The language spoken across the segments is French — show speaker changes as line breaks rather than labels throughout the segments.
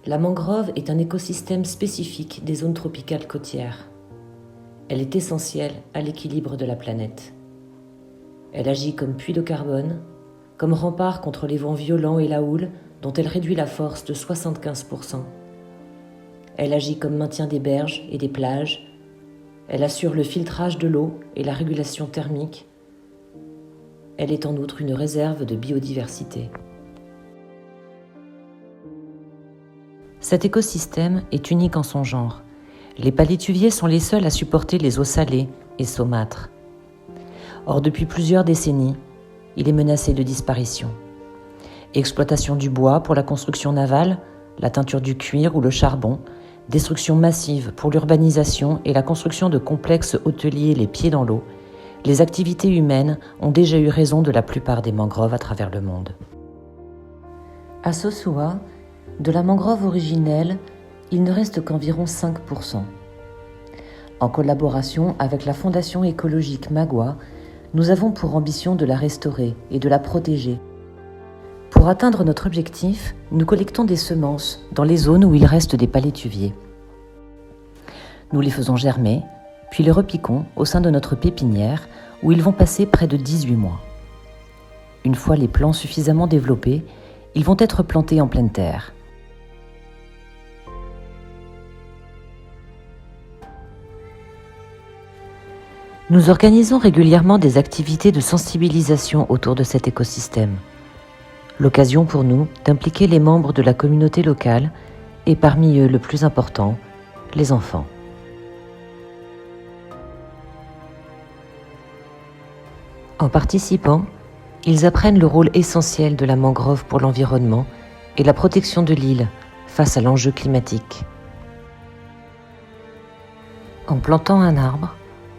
La mangrove est un écosystème spécifique des zones tropicales côtières. Elle est essentielle à l'équilibre de la planète. Elle agit comme puits de carbone, comme rempart contre les vents violents et la houle dont elle réduit la force de 75%. Elle agit comme maintien des berges et des plages. Elle assure le filtrage de l'eau et la régulation thermique. Elle est en outre une réserve de biodiversité. Cet écosystème est unique en son genre. Les palétuviers sont les seuls à supporter les eaux salées et saumâtres. Or, depuis plusieurs décennies, il est menacé de disparition. Exploitation du bois pour la construction navale, la teinture du cuir ou le charbon, destruction massive pour l'urbanisation et la construction de complexes hôteliers les pieds dans l'eau, les activités humaines ont déjà eu raison de la plupart des mangroves à travers le monde. À Sosua, de la mangrove originelle, il ne reste qu'environ 5%. En collaboration avec la Fondation écologique Magua, nous avons pour ambition de la restaurer et de la protéger. Pour atteindre notre objectif, nous collectons des semences dans les zones où il reste des palétuviers. Nous les faisons germer, puis les repiquons au sein de notre pépinière où ils vont passer près de 18 mois. Une fois les plants suffisamment développés, ils vont être plantés en pleine terre. Nous organisons régulièrement des activités de sensibilisation autour de cet écosystème. L'occasion pour nous d'impliquer les membres de la communauté locale et parmi eux le plus important, les enfants. En participant, ils apprennent le rôle essentiel de la mangrove pour l'environnement et la protection de l'île face à l'enjeu climatique. En plantant un arbre,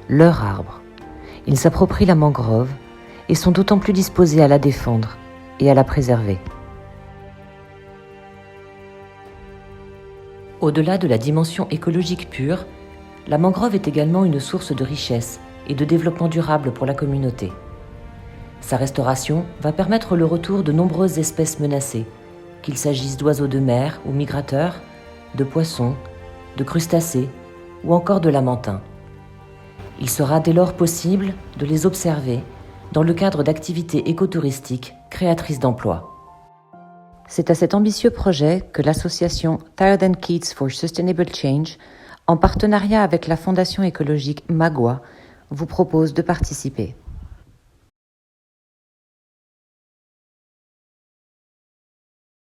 leur arbre, ils s'approprient la mangrove et sont d'autant plus disposés à la défendre et à la préserver. Au-delà de la dimension écologique pure, la mangrove est également une source de richesse et de développement durable pour la communauté. Sa restauration va permettre le retour de nombreuses espèces menacées, qu'il s'agisse d'oiseaux de mer ou migrateurs, de poissons, de crustacés ou encore de lamantins. Il sera dès lors possible de les observer dans le cadre d'activités écotouristiques créatrices d'emplois. C'est à cet ambitieux projet que l'association Thardan Kids for Sustainable Change, en partenariat avec la Fondation écologique Magua, vous propose de participer.